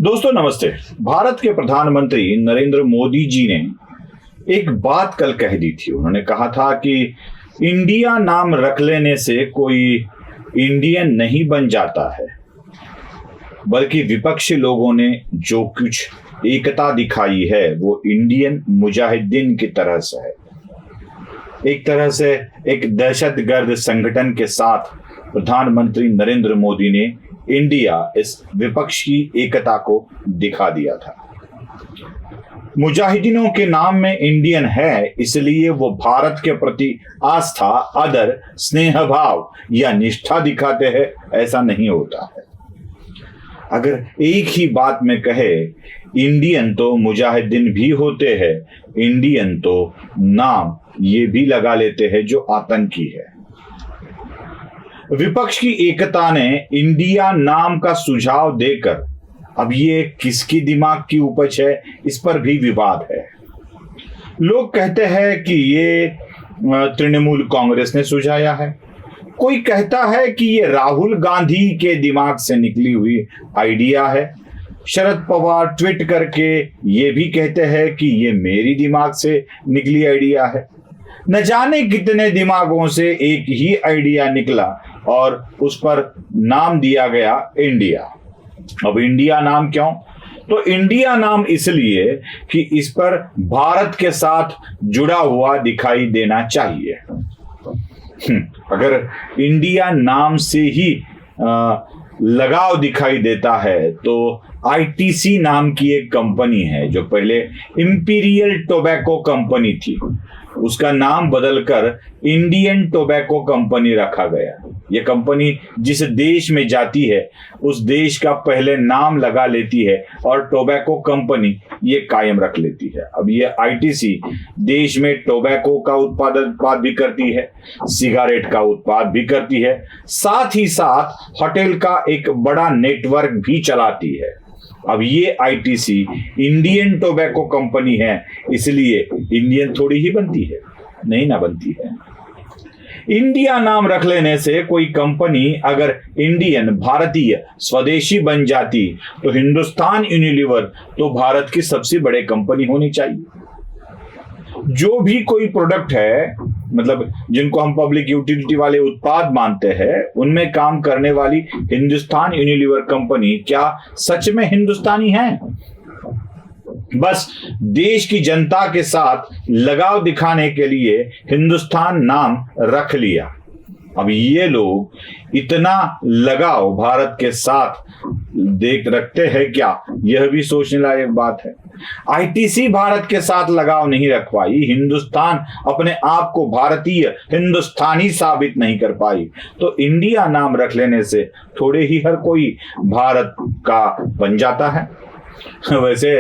दोस्तों नमस्ते। भारत के प्रधानमंत्री नरेंद्र मोदी जी ने एक बात कल कह दी थी। उन्होंने कहा था कि इंडिया नाम रख लेने से कोई इंडियन नहीं बन जाता है, बल्कि विपक्षी लोगों ने जो कुछ एकता दिखाई है वो इंडियन मुजाहिदीन की तरह से है। एक तरह से एक दहशतगर्द संगठन के साथ प्रधानमंत्री नरेंद्र मोदी ने इंडिया इस विपक्ष की एकता को दिखा दिया था। मुजाहिदीनों के नाम में इंडियन है, इसलिए वो भारत के प्रति आस्था, आदर, स्नेह भाव या निष्ठा दिखाते हैं, ऐसा नहीं होता है। अगर एक ही बात में कहे, इंडियन तो मुजाहिदीन भी होते हैं, इंडियन तो नाम ये भी लगा लेते हैं जो आतंकी है। विपक्ष की एकता ने इंडिया नाम का सुझाव देकर अब ये किसकी दिमाग की उपज है, इस पर भी विवाद है। लोग कहते हैं कि ये तृणमूल कांग्रेस ने सुझाया है, कोई कहता है कि ये राहुल गांधी के दिमाग से निकली हुई आइडिया है। शरद पवार ट्वीट करके ये भी कहते हैं कि ये मेरी दिमाग से निकली आइडिया है। न जाने कितने दिमागों से एक ही आइडिया निकला और उस पर नाम दिया गया इंडिया। अब इंडिया नाम क्यों? तो इंडिया नाम इसलिए कि इस पर भारत के साथ जुड़ा हुआ दिखाई देना चाहिए। अगर इंडिया नाम से ही लगाव दिखाई देता है तो आईटीसी नाम की एक कंपनी है जो पहले इंपीरियल टोबैको कंपनी थी, उसका नाम बदलकर इंडियन टोबैको कंपनी रखा गया। यह कंपनी जिस देश में जाती है उस देश का पहले नाम लगा लेती है और टोबैको कंपनी ये कायम रख लेती है। अब ये आईटीसी देश में टोबैको का उत्पाद भी करती है, सिगारेट का उत्पाद भी करती है, साथ ही साथ होटल का एक बड़ा नेटवर्क भी चलाती है। अब ये आईटीसी इंडियन टोबैको कंपनी है, इसलिए इंडियन थोड़ी ही बनती है, नहीं ना बनती है। इंडिया नाम रख लेने से कोई कंपनी अगर इंडियन, भारतीय, स्वदेशी बन जाती तो हिंदुस्तान यूनिलीवर तो भारत की सबसे बड़ी कंपनी होनी चाहिए। जो भी कोई प्रोडक्ट है, मतलब जिनको हम पब्लिक यूटिलिटी वाले उत्पाद मानते हैं, उनमें काम करने वाली हिंदुस्तान यूनिलीवर कंपनी क्या सच में हिंदुस्तानी है? बस देश की जनता के साथ लगाव दिखाने के लिए हिंदुस्तान नाम रख लिया। अब ये लोग इतना लगाव भारत के साथ रखते हैं क्या, यह भी सोचने लायक बात है। आईटीसी भारत के साथ लगाव नहीं रख पाई, हिंदुस्तान अपने आप को भारतीय, हिंदुस्तानी साबित नहीं कर पाई, तो इंडिया नाम रख लेने से थोड़े ही हर कोई भारत का बन जाता है। वैसे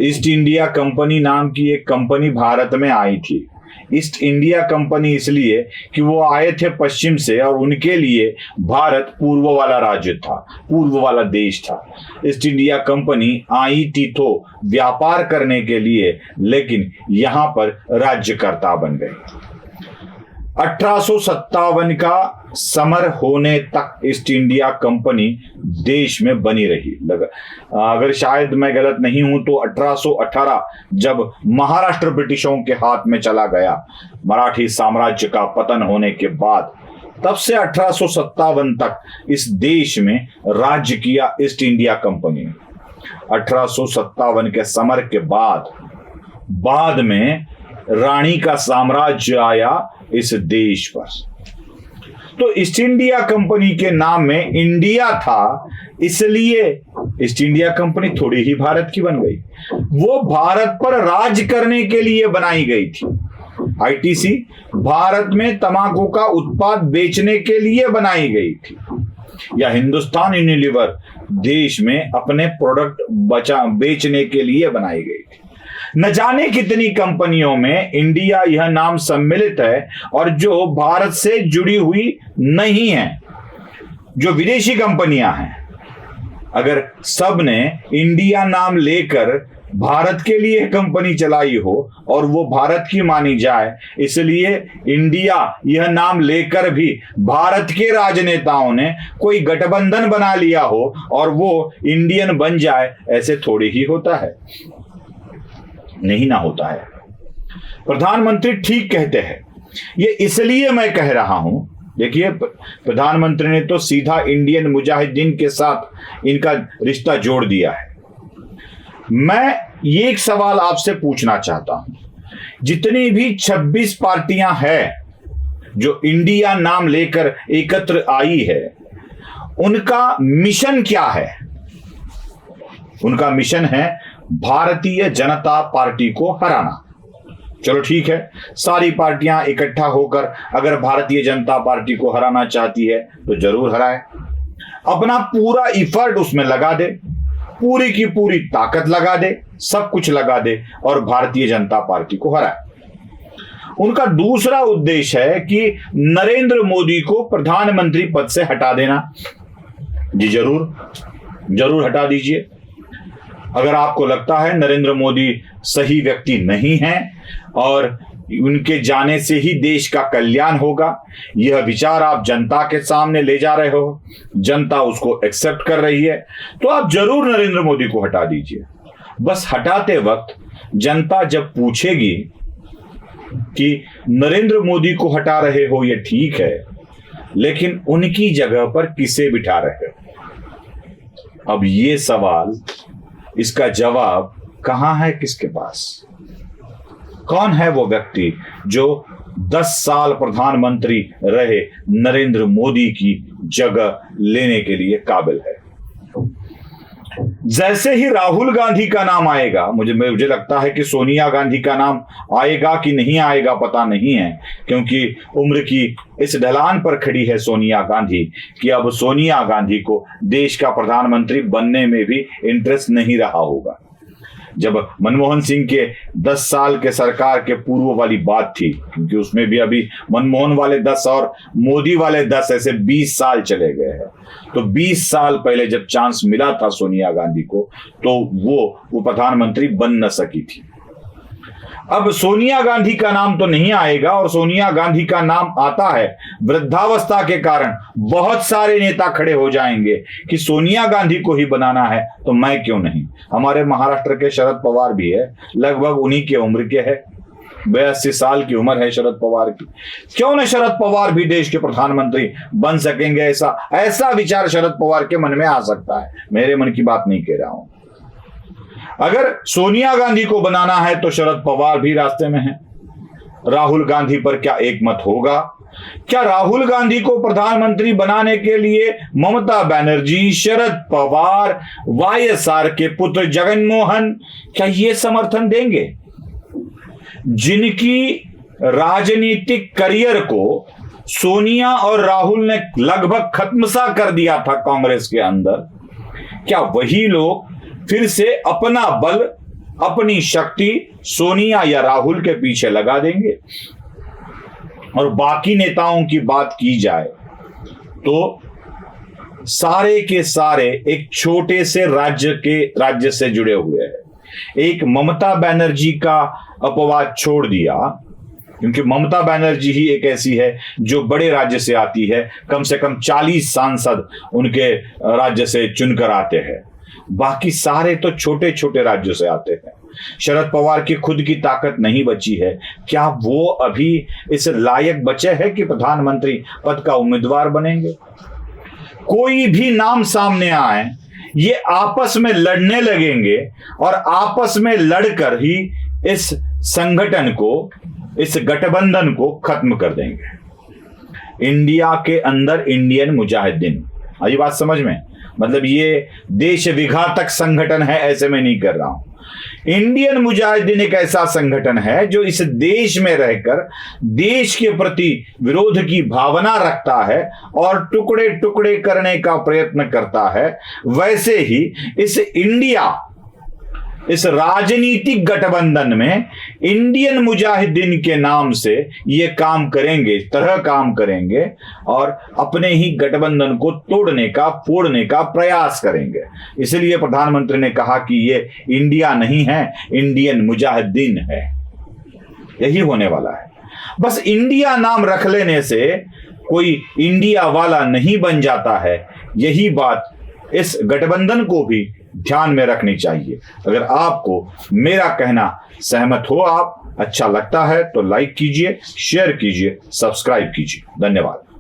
ईस्ट इंडिया कंपनी नाम की एक कंपनी भारत में आई थी। ईस्ट इंडिया कंपनी इसलिए कि वो आए थे पश्चिम से और उनके लिए भारत पूर्व वाला राज्य था, पूर्व वाला देश था। ईस्ट इंडिया कंपनी आई थी तो व्यापार करने के लिए, लेकिन यहां पर राज्यकर्ता बन गई। 1857 का समर होने तक ईस्ट इंडिया कंपनी देश में बनी रही। अगर शायद मैं गलत नहीं हूं तो 1818 जब महाराष्ट्र ब्रिटिशों के हाथ में चला गया, मराठी साम्राज्य का पतन होने के बाद, तब से 1857 तक इस देश में राज्य किया ईस्ट इंडिया कंपनी। 1857 के समर के बाद में रानी का साम्राज्य आया इस देश पर। तो ईस्ट इंडिया कंपनी के नाम में इंडिया था, इसलिए ईस्ट इंडिया कंपनी थोड़ी ही भारत की बन गई। वो भारत पर राज करने के लिए बनाई गई थी। आईटीसी भारत में तंबाकू का उत्पाद बेचने के लिए बनाई गई थी, या हिंदुस्तान यूनिलीवर देश में अपने प्रोडक्ट बेचने के लिए बनाई गई थी। न जाने कितनी कंपनियों में इंडिया यह नाम सम्मिलित है और जो भारत से जुड़ी हुई नहीं है, जो विदेशी कंपनियां हैं। अगर सब ने इंडिया नाम लेकर भारत के लिए कंपनी चलाई हो और वो भारत की मानी जाए, इसलिए इंडिया यह नाम लेकर भी भारत के राजनेताओं ने कोई गठबंधन बना लिया हो और वो इंडियन बन जाए, ऐसे थोड़ी ही होता है, नहीं ना होता है। प्रधानमंत्री ठीक कहते हैं, ये इसलिए मैं कह रहा हूं, देखिए प्रधानमंत्री ने तो सीधा इंडियन मुजाहिदीन के साथ इनका रिश्ता जोड़ दिया है। मैं ये एक सवाल आपसे पूछना चाहता हूं, जितनी भी 26 पार्टियां हैं जो इंडिया नाम लेकर एकत्र आई है, उनका मिशन क्या है? उनका मिशन है भारतीय जनता पार्टी को हराना। चलो ठीक है, सारी पार्टियां इकट्ठा होकर अगर भारतीय जनता पार्टी को हराना चाहती है तो जरूर हराए, अपना पूरा इफर्ट उसमें लगा दे, पूरी की पूरी ताकत लगा दे, सब कुछ लगा दे और भारतीय जनता पार्टी को हराए। उनका दूसरा उद्देश्य है कि नरेंद्र मोदी को प्रधानमंत्री पद से हटा देना। जी जरूर हटा दीजिए। अगर आपको लगता है नरेंद्र मोदी सही व्यक्ति नहीं है और उनके जाने से ही देश का कल्याण होगा, यह विचार आप जनता के सामने ले जा रहे हो, जनता उसको एक्सेप्ट कर रही है, तो आप जरूर नरेंद्र मोदी को हटा दीजिए। बस हटाते वक्त जनता जब पूछेगी कि नरेंद्र मोदी को हटा रहे हो ये ठीक है, लेकिन उनकी जगह पर किसे बिठा रहे हो? अब ये सवाल, इसका जवाब कहां है, किसके पास? कौन है वो व्यक्ति जो 10 साल प्रधानमंत्री रहे नरेंद्र मोदी की जगह लेने के लिए काबिल है? जैसे ही राहुल गांधी का नाम आएगा, मुझे लगता है कि सोनिया गांधी का नाम आएगा कि नहीं आएगा पता नहीं है, क्योंकि उम्र की इस ढलान पर खड़ी है सोनिया गांधी कि अब सोनिया गांधी को देश का प्रधानमंत्री बनने में भी इंटरेस्ट नहीं रहा होगा। जब मनमोहन सिंह के 10 साल के सरकार के पूर्व वाली बात थी, क्योंकि उसमें भी अभी मनमोहन वाले 10 और मोदी वाले 10 ऐसे 20 साल चले गए हैं, तो 20 साल पहले जब चांस मिला था सोनिया गांधी को, तो वो प्रधानमंत्री बन न सकी थी। अब सोनिया गांधी का नाम तो नहीं आएगा, और सोनिया गांधी का नाम आता है वृद्धावस्था के कारण बहुत सारे नेता खड़े हो जाएंगे कि सोनिया गांधी को ही बनाना है तो मैं क्यों नहीं। हमारे महाराष्ट्र के शरद पवार भी है, लगभग उन्हीं के उम्र के है, 82 साल की उम्र है शरद पवार की। क्यों न शरद पवार भी देश के प्रधानमंत्री बन सकेंगे, ऐसा विचार शरद पवार के मन में आ सकता है, मेरे मन की बात नहीं कह रहा हूं। अगर सोनिया गांधी को बनाना है तो शरद पवार भी रास्ते में है। राहुल गांधी पर क्या एक मत होगा? क्या राहुल गांधी को प्रधानमंत्री बनाने के लिए ममता बनर्जी, शरद पवार, वाईएसआर के पुत्र जगनमोहन क्या ये समर्थन देंगे? जिनकी राजनीतिक करियर को सोनिया और राहुल ने लगभग खत्म सा कर दिया था कांग्रेस के अंदर, क्या वही लोग फिर से अपना बल, अपनी शक्ति सोनिया या राहुल के पीछे लगा देंगे? और बाकी नेताओं की बात की जाए तो सारे के सारे एक छोटे से राज्य से जुड़े हुए हैं। एक ममता बनर्जी का अपवाद छोड़ दिया, क्योंकि ममता बनर्जी ही एक ऐसी है जो बड़े राज्य से आती है, कम से कम 40 सांसद उनके राज्य से चुनकर आते हैं। बाकी सारे तो छोटे छोटे राज्यों से आते हैं। शरद पवार की खुद की ताकत नहीं बची है, क्या वो अभी इस लायक बचे हैं कि प्रधानमंत्री पद का उम्मीदवार बनेंगे? कोई भी नाम सामने आए, ये आपस में लड़ने लगेंगे और आपस में लड़कर ही इस संगठन को, इस गठबंधन को खत्म कर देंगे। इंडिया के अंदर इंडियन मुजाहिदीन, आई बात समझ में? मतलब ये देश विघातक संगठन है, ऐसे में नहीं कर रहा हूं। इंडियन मुजाहिदीन एक ऐसा संगठन है जो इस देश में रहकर देश के प्रति विरोध की भावना रखता है और टुकड़े टुकड़े करने का प्रयत्न करता है। वैसे ही इस इंडिया इस राजनीतिक गठबंधन में इंडियन मुजाहिदीन के नाम से ये काम करेंगे, इस तरह काम करेंगे और अपने ही गठबंधन को तोड़ने का, फोड़ने का प्रयास करेंगे। इसलिए प्रधानमंत्री ने कहा कि ये इंडिया नहीं है, इंडियन मुजाहिदीन है। यही होने वाला है। बस इंडिया नाम रख लेने से कोई इंडिया वाला नहीं बन जाता है। यही बात इस गठबंधन को भी ध्यान में रखनी चाहिए। अगर आपको मेरा कहना सहमत हो, आप अच्छा लगता है तो लाइक कीजिए, शेयर कीजिए, सब्सक्राइब कीजिए। धन्यवाद।